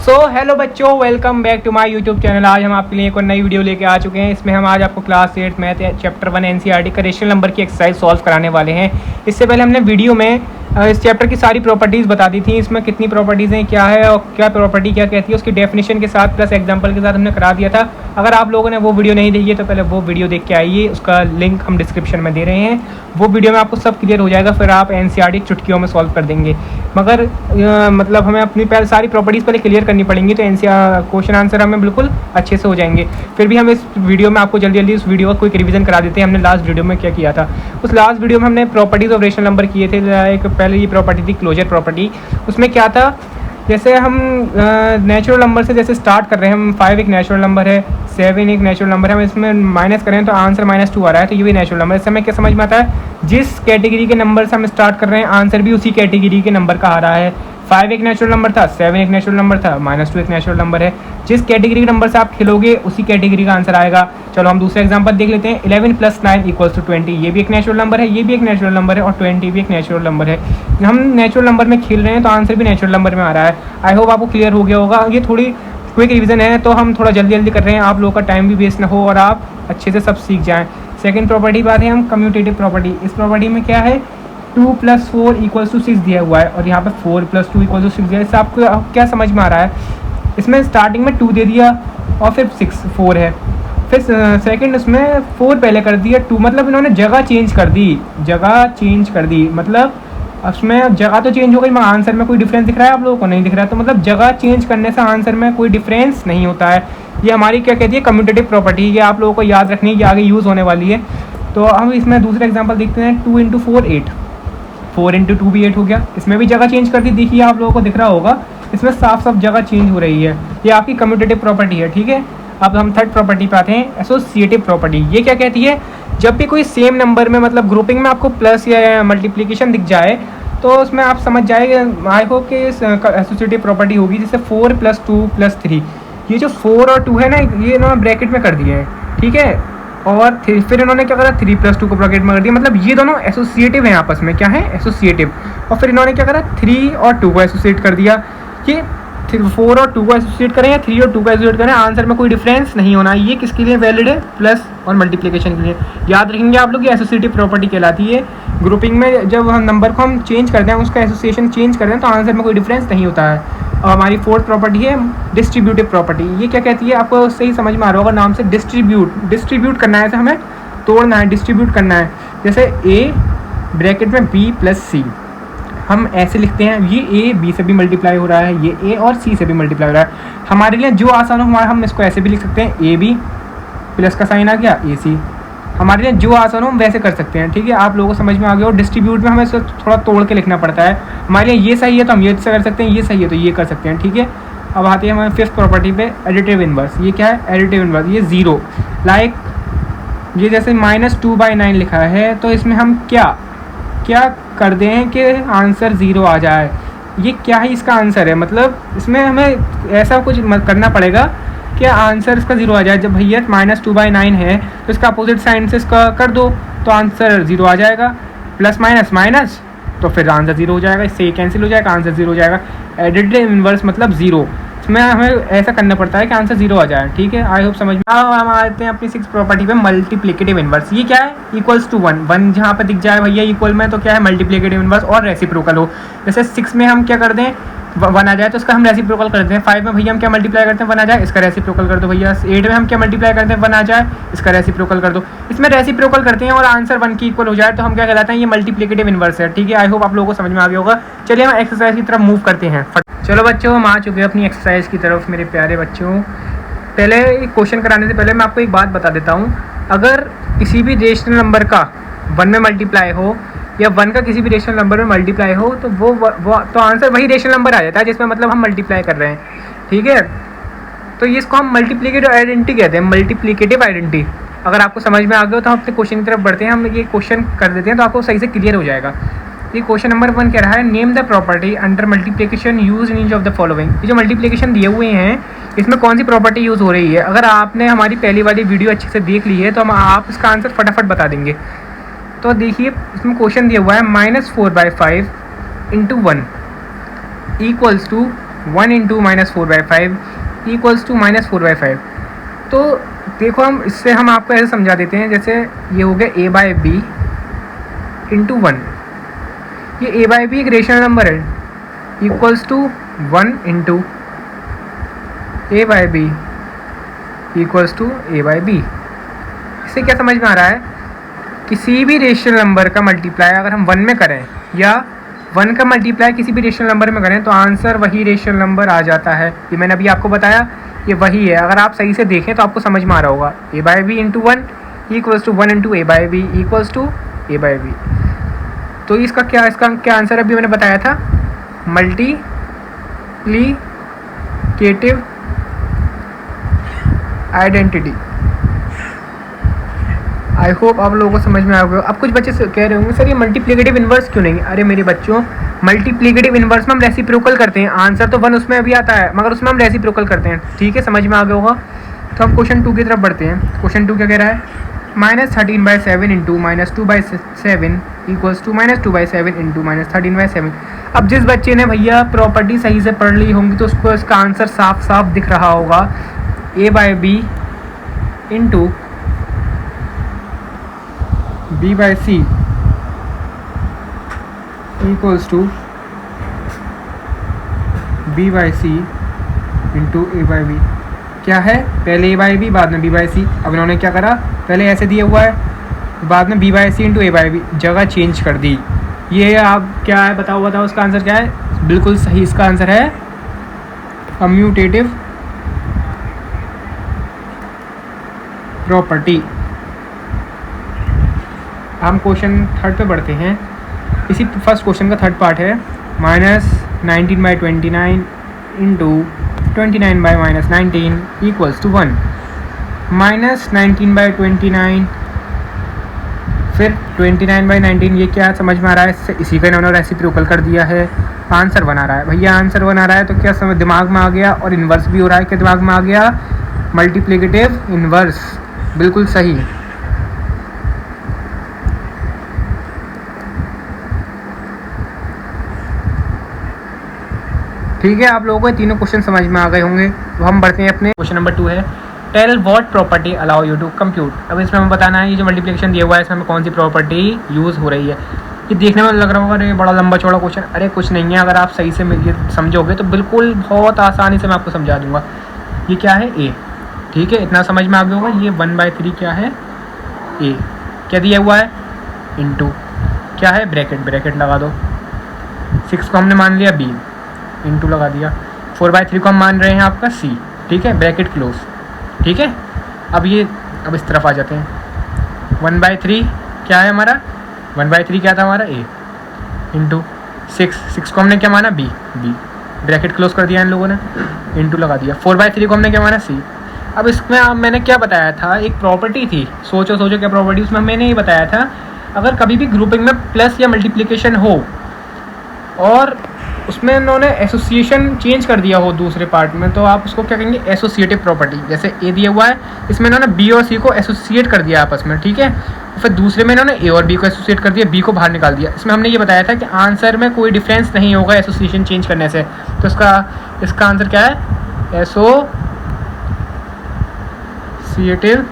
Hello बच्चों, welcome back to my YouTube channel. आज हम आपके लिए एक और नई वीडियो लेके आ चुके हैं। इसमें हम आज आपको क्लास 8 मैथ चैप्टर 1 एनसीईआरटी का रेशनल नंबर की एक्सरसाइज सॉल्व कराने वाले हैं। इससे पहले हमने वीडियो में इस चैप्टर की सारी प्रॉपर्टीज़ बता दी थी। इसमें कितनी प्रॉपर्टीज़ हैं, क्या है और क्या प्रॉपर्टी क्या कहती है, उसकी डेफिनेशन के साथ प्लस एग्जाम्पल के साथ हमने करा दिया था। अगर आप लोगों ने वो वीडियो नहीं देखी है तो पहले वो वीडियो देख के आइए, उसका लिंक हम डिस्क्रिप्शन में दे रहे हैं। वो वीडियो में आपको सब क्लियर हो जाएगा, फिर आप एनसीईआरटी चुटकियों में सॉल्व कर देंगे। मगर मतलब हमें अपनी पहले सारी प्रॉपर्टीज़ पहले क्लियर करनी पड़ेंगी, तो क्वेश्चन आंसर हमें बिल्कुल अच्छे से हो जाएंगे। फिर भी हम इस वीडियो में आपको जल्दी जल्दी उस वीडियो का क्विक रिवीजन करा देते हैं। हमने लास्ट वीडियो में क्या किया था, उस लास्ट वीडियो में हमने प्रॉपर्टीज़ ऑफ रेशनल नंबर किए थे। एक पहले ये प्रॉपर्टी थी क्लोजर प्रॉपर्टी। उसमें क्या था, जैसे हम नेचुरल नंबर से जैसे स्टार्ट कर रहे हैं, हम 5 एक नेचुरल नंबर है, 7 एक नेचुरल नंबर है, हम इसमें माइनस करें तो आंसर -2 आ रहा है, तो ये भी नेचुरल नंबर। इससे हमें क्या समझ में आता है, जिस कैटेगरी के नंबर से हम स्टार्ट कर रहे हैं आंसर भी उसी कैटेगरी के नंबर का आ रहा है। 5 एक नेचुरल नंबर था, 7 एक नेचुरल नंबर था, -2 एक नेचुरल नंबर है। जिस कैटेगरी के नंबर से आप खेलोगे उसी कैटेगरी का आंसर आएगा। चलो हम दूसरा एग्जांपल देख लेते हैं। 11 + 9 = 20। ये भी एक नेचुरल नंबर है, ये भी एक नेचुरल नंबर है और 20 भी एक नेचुरल नंबर है। हम नेचुरल नंबर में खेल रहे हैं तो आंसर भी नेचुरल नंबर में आ रहा है। आई होप आपको क्लियर हो गया होगा। ये थोड़ी क्विक रिवीजन है तो हम थोड़ा जल्दी जल्दी कर रहे हैं, आप लोगों का टाइम भी वेस्ट ना हो और आप अच्छे से सब सीख जाएँ। सेकेंड प्रॉपर्टी बात है हम कम्यूटेटिव प्रॉपर्टी। इस प्रॉपर्टी में क्या है, 2 + 4 = 6 दिया हुआ है और यहाँ पे 4 + 2 = 6 दिया है। इससे आपको क्या समझ में आ रहा है, इसमें स्टार्टिंग में 2 दे दिया और फिर 4 है, फिर सेकंड उसमें 4 पहले कर दिया 2, मतलब इन्होंने जगह चेंज कर दी, मतलब उसमें जगह तो चेंज हो गई मगर आंसर में कोई डिफरेंस दिख रहा है आप लोगों को? नहीं दिख रहा है। तो मतलब जगह चेंज करने से आंसर में कोई डिफरेंस नहीं होता है। ये हमारी क्या कहती है, कम्यूटेटिव प्रॉपर्टी। ये आप लोगों को याद रखनी है, ये आगे यूज़ होने वाली है। तो हम इसमें दूसरा एग्जाम्पल देखते हैं। 2 × 4 8, 4 × 2 भी 8 हो गया। इसमें भी जगह चेंज कर दी, देखिए आप लोगों को दिख रहा होगा, इसमें साफ साफ जगह चेंज हो रही है। ये आपकी कम्यूटेटिव प्रॉपर्टी है, ठीक है। अब हम थर्ड प्रॉपर्टी पे आते हैं, एसोसिएटिव प्रॉपर्टी। ये क्या कहती है, जब भी कोई सेम नंबर में मतलब ग्रुपिंग में आपको प्लस या मल्टीप्लिकेशन दिख जाए तो उसमें आप समझ जाएंगे, आई होप कि एसोसिएटिव प्रॉपर्टी होगी। जैसे 4 + 2 + 3, ये जो 4 और 2 है ना, ये इन्होंने ब्रैकेट में कर दिए हैं, ठीक है। और फिर इन्होंने क्या करा, 3 + 2 को ब्रैकेट में कर दिया, मतलब ये दोनों एसोसिएटिव हैं आपस में। क्या है, एसोसिएटिव। और फिर इन्होंने क्या करा, 3 और 2 को एसोसिएट कर दिया। कि 4 और 2 को एसोसिएट करें या 3 और 2 को एसोसिएट करें, आंसर में कोई डिफरेंस नहीं होना। ये किसके लिए वैलिड है, प्लस और मल्टीप्लिकेशन के लिए। याद रखेंगे आप लोग, ये एसोसिएटिव प्रॉपर्टी कहलाती है। ग्रुपिंग में जब हम नंबर को हम चेंज करते हैं, उसका एसोसिएशन चेंज करते हैं तो आंसर में कोई डिफरेंस नहीं होता है। और हमारी फोर्थ प्रॉपर्टी है डिस्ट्रीब्यूटिव प्रॉपर्टी। ये क्या कहती है, आपको सही समझ में आ रहा होगा नाम से, डिस्ट्रीब्यूट करना है, हमें तोड़ना है, डिस्ट्रीब्यूट करना है। जैसे a ब्रैकेट में b + c, हम ऐसे लिखते हैं, ये a b से भी मल्टीप्लाई हो रहा है, ये a और c से भी मल्टीप्लाई हो रहा है। हमारे लिए जो आसान हो हमारा, हम इसको ऐसे भी लिख सकते हैं, a b प्लस का साइन आ गया a c। हमारे लिए जो आसान हो हम वैसे कर सकते हैं, ठीक है। आप लोगों को समझ में आ गया। और डिस्ट्रीब्यूट में हमें इसको थोड़ा तोड़ के लिखना पड़ता है। हमारे लिए ये सही है तो हम ये कर सकते हैं, ये सही है तो ये कर सकते हैं, ठीक है। अब आते हैं हमारे फिफ्थ प्रॉपर्टी पे, एडिटिव इनवर्स। ये क्या है, एडिटिव इनवर्स। ये 0 लाइक ये जैसे -2/9 लिखा है, तो इसमें हम क्या कर दें कि आंसर 0 आ जाए। ये क्या है, इसका आंसर है, मतलब इसमें हमें ऐसा कुछ करना पड़ेगा कि आंसर इसका 0 आ जाए। जब भैया -2/9 है तो इसका अपोजिट साइन से इसका कर दो तो आंसर 0 आ जाएगा। प्लस माइनस माइनस तो फिर आंसर 0 हो जाएगा, इससे कैंसिल हो जाएगा, आंसर 0 हो जाएगा। एडिटिव इनवर्स मतलब 0, इसमें हमें ऐसा करना पड़ता है कि आंसर 0 आ जाए, ठीक है। आई होप समझ में। अब हम आते हैं अपनी 6th प्रॉपर्टी पे, मल्टीप्लिकेटिव इनवर्स। ये क्या है, = 1 जहाँ पर दिख जाए भैया इक्वल में, तो क्या है, मल्टीप्लिकेटिव इनवर्स और रेसिप्रोकल हो। जैसे 6 में हम क्या कर दें, 1 आ जाए तो इसका हम रेसिप्रोकल करते हैं। 5 में भैया हम क्या मल्टीप्लाई करते हैं, 1 आ जाए, इसका रेसिप्रोकल कर दो भैया। 8 में हम क्या मल्टीप्लाई करते हैं, 1 आ जाए, इसका रेसिप्रोकल कर दो। इसमें रेसिप्रोकल करते हैं और आंसर 1 की इक्वल हो जाए तो हम क्या कहलाते हैं, ये मल्टीप्लिकेटिव इनवर्स है, ठीक है। आई होप आप लोगों को समझ में आ गया होगा। चलिए हम एक्सरसाइज की तरफ मूव करते हैं। चलो बच्चों, हम आ चुके हैं अपनी एक्सरसाइज की तरफ, मेरे प्यारे बच्चों। पहले क्वेश्चन कराने से पहले मैं आपको एक बात बता देता हूँ। अगर किसी भी रेशनल नंबर का 1 में मल्टीप्लाई हो या 1 का किसी भी रेशनल नंबर में मल्टीप्लाई हो तो वो तो आंसर वही रेशनल नंबर आ जाता है जिसमें मतलब हम मल्टीप्लाई कर रहे हैं, ठीक है। तो इसको हम मल्टीप्लिकेटिव आइडेंटिटी कहते हैं, मल्टीप्लिकेटिव आइडेंटिटी। अगर आपको समझ में आ गया तो हम अपने क्वेश्चन की तरफ बढ़ते हैं। हम ये क्वेश्चन कर देते हैं तो आपको सही से क्लियर हो जाएगा। ये क्वेश्चन नंबर 1 कह रहा है, name the property under multiplication use in each of the following. ये जो मल्टीप्लिकेशन दिए हुए हैं इसमें कौन सी प्रॉपर्टी यूज़ हो रही है। अगर आपने हमारी पहली वाली वीडियो अच्छे से देख ली है तो हम आप इसका आंसर फटाफट बता देंगे। तो देखिए इसमें क्वेश्चन दिया हुआ है -4/5 × 1 = 1 इंटू -4/5 इक्वल्स टू -4/5। तो देखो हम इससे हम आपको ऐसे समझा देते हैं, जैसे ये हो गया a/b इंटू 1। ये a/b एक रेशनल नंबर है, equals to 1 into a/b equals to a/b। इससे क्या समझ में आ रहा है, किसी भी रेशनल नंबर का मल्टीप्लाई अगर हम 1 में करें या 1 का मल्टीप्लाई किसी भी रेशनल नंबर में करें तो आंसर वही रेशनल नंबर आ जाता है। ये मैंने अभी आपको बताया, ये वही है। अगर आप सही से देखें तो आपको समझ में आ रहा होगा। a/b into 1 equals to 1 into a/b equals to a/b। तो इसका क्या आंसर अभी मैंने बताया था, मल्टीप्लिकेटिव आइडेंटिटी। आई होप आप लोगों को समझ में आ गया। अब कुछ बच्चे कह रहे होंगे सर ये मल्टीप्लिकेटिव इन्वर्स क्यों नहीं। अरे मेरे बच्चों, मल्टीप्लिकेटिव इन्वर्स में हम रेसिप्रोकल करते हैं। आंसर तो 1 उसमें अभी आता है, मगर उसमें हम रेसिप्रोकल करते हैं। ठीक है, समझ में आ गया होगा। तो हम क्वेश्चन 2 की तरफ बढ़ते हैं। क्वेश्चन 2 क्या कह रहा है, -13/7 इंटू -2/7 इक्वल्स टू -2/7 इंटू -13/7। अब जिस बच्चे ने भैया प्रॉपर्टी सही से पढ़ ली होंगी तो उसको इसका आंसर साफ साफ दिख रहा होगा। a/b into b/c equals to b/c into a/b। क्या है, पहले a/b बाद में b/c। अब इन्होंने क्या करा, पहले ऐसे दिया हुआ है, बाद में b/c इंटू a/b, जगह चेंज कर दी। ये आप क्या है, बताओ इसका आंसर क्या है। बिल्कुल सही, इसका आंसर है कम्यूटेटिव प्रॉपर्टी। हम क्वेश्चन 3 पे बढ़ते हैं। इसी फर्स्ट क्वेश्चन का 3rd पार्ट है, -19/29 इंटू 29/-19 इक्वल्स टू 1। -19/29 फिर 29/19, ये क्या समझ में आ रहा है, इसी का इन्होंने रेसिप्रोकल कर दिया है। आंसर बना रहा है भैया, आंसर बना रहा है तो क्या समझ दिमाग में आ गया, और इन्वर्स भी हो रहा है। क्या दिमाग में आ गया, मल्टीप्लिकेटिव इन्वर्स। बिल्कुल सही। ठीक है, आप लोगों को तीनों क्वेश्चन समझ में आ गए होंगे। तो हम बढ़ते हैं अपने क्वेश्चन नंबर 2 है, tell what property allow you to compute. अब इसमें हमें बताना है ये जो मल्टीप्लिकेशन दिया हुआ है इसमें हमें कौन सी प्रॉपर्टी यूज़ हो रही है। ये देखने में लग रहा होगा अरे बड़ा लंबा चौड़ा क्वेश्चन, अरे कुछ नहीं है। अगर आप सही से ये समझोगे तो बिल्कुल बहुत आसानी से मैं आपको समझा दूंगा। ये क्या है, ए। ठीक है, इतना समझ में आ गया होगा। ये 1/3 क्या है, ए। क्या दिया हुआ है, इंटू क्या है, ब्रैकेट लगा दो। 6 को हमने मान लिया बी, इंटू लगा दिया। 4/3 को हम मान रहे हैं आपका सी। ठीक है, ब्रैकेट क्लोज। ठीक है, अब इस तरफ आ जाते हैं। 1/3 क्या है हमारा, 1/3 क्या था हमारा, ए, इंटू 6 को हमने क्या माना, बी, ब्रैकेट क्लोज कर दिया इन लोगों ने, इंटू लगा दिया। 4/3 को हमने क्या माना, सी। अब इसमें मैंने क्या बताया था, एक प्रॉपर्टी थी, सोचो क्या प्रॉपर्टी, उसमें मैंने ये बताया था अगर कभी भी ग्रुपिंग में प्लस या मल्टीप्लिकेशन हो और उसमें उन्होंने एसोसिएशन चेंज कर दिया हो दूसरे पार्ट में, तो आप उसको क्या कहेंगे, एसोसिएटिव प्रॉपर्टी। जैसे ए दिया हुआ है, इसमें इन्होंने बी और सी को एसोसिएट कर दिया आपस में। ठीक है, फिर दूसरे में इन्होंने ए और बी को एसोसिएट कर दिया, बी को बाहर निकाल दिया। इसमें हमने ये बताया था कि आंसर में कोई डिफरेंस नहीं होगा एसोसिएशन चेंज करने से। तो इसका आंसर क्या है, एसोसिएटिव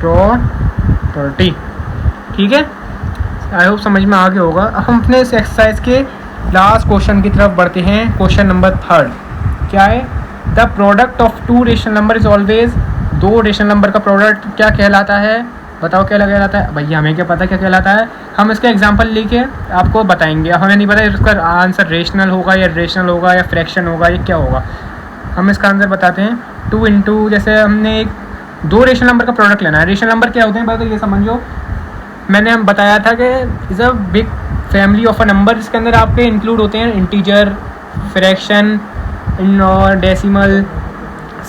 प्रॉपर्टी। ठीक है, आई होप समझ में आ गया होगा। अब हम अपने इस एक्सरसाइज के लास्ट क्वेश्चन की तरफ बढ़ते हैं। क्वेश्चन नंबर 3 क्या है, the product of 2 rational number is always. 2 rational number का प्रोडक्ट क्या कहलाता है, बताओ क्या कहलाता है। भैया हमें क्या पता क्या कहलाता है, हम इसका एग्जांपल लेके आपको बताएंगे। हमें नहीं पता इसका आंसर रेशनल होगा या रेशनल होगा या फ्रैक्शन होगा या क्या होगा। हम इसका आंसर बताते हैं। 2 इंटू, जैसे हमने 2 रेशनल नंबर का प्रोडक्ट लेना है। रेशनल नंबर क्या होते हैं भाई, तो ये समझो मैंने हम बताया था कि is a big family of a number, जिसके अंदर आपके इंक्लूड होते हैं इंटीजर, फ्रैक्शन और डेसिमल,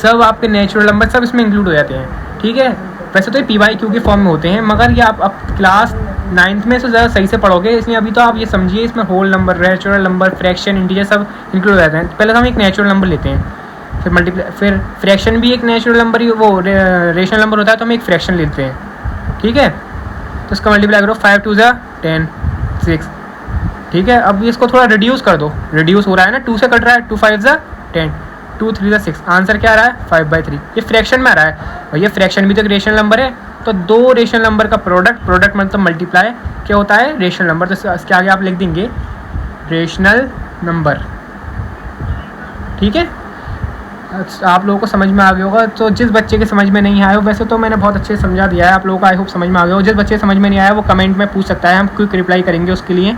सब आपके नेचुरल नंबर सब इसमें इंक्लूड हो जाते हैं। ठीक है, वैसे तो ये PYQ के फॉर्म में होते हैं, मगर ये आप क्लास 9th में से ज़्यादा सही से पढ़ोगे, इसलिए अभी तो आप ये समझिए इसमें whole number, natural number, fraction, integer सब इंक्लूड हो जाते हैं। पहले तो हम एक नेचुरल नंबर लेते हैं, फिर फ्रैक्शन भी एक नेचुरल नंबर ही, वो रेशनल नंबर होता है, तो हम एक फ्रैक्शन लेते हैं। ठीक है, तो इसका मल्टीप्लाई करो, 5 2 10, 6, ठीक है, अब इसको थोड़ा रिड्यूस कर दो, रिड्यूस हो रहा है ना, 2 से कट रहा है, 2 5 ज़ा 10, 2 3 ज़ा 6, आंसर क्या आ रहा है 5/3। ये फ्रैक्शन में आ रहा है और ये फ्रैक्शन भी तो एक रेशनल नंबर है, तो दो रेशनल नंबर का प्रोडक्ट मतलब मल्टीप्लाई क्या होता है, रेशनल नंबर। तो इसके आगे आप लिख देंगे रेशनल नंबर। ठीक है, आप लोगों को समझ में आ गया होगा। तो जिस बच्चे के समझ में नहीं आया हो, वैसे तो मैंने बहुत अच्छे से समझा दिया है, आप लोगों को आई होप समझ में आ गया हो। जिस बच्चे समझ में नहीं आया वो कमेंट में पूछ सकता है, हम क्विक रिप्लाई करेंगे उसके लिए।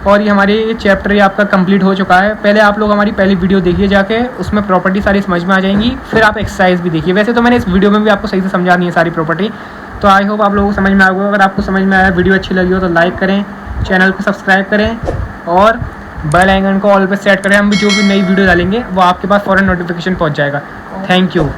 और ये हमारे ये चैप्टर ये आपका कंप्लीट हो चुका है। पहले आप लोग हमारी पहली वीडियो देखिए जाके, उसमें प्रॉपर्टी सारी समझ में आ जाएंगी, फिर आप एक्सरसाइज भी देखिए। वैसे तो मैंने इस वीडियो में भी आपको सही से समझा दी है सारी प्रॉपर्टी, तो आई होप आप लोगों को समझ में आ गया। अगर आपको समझ में आया, वीडियो अच्छी लगी हो तो लाइक करें, चैनल को सब्सक्राइब करें और बेल आइकन को ऑल पे सेट करें। हम भी जो भी नई वीडियो डालेंगे वो आपके पास फ़ौरन नोटिफिकेशन पहुंच जाएगा। Thank you.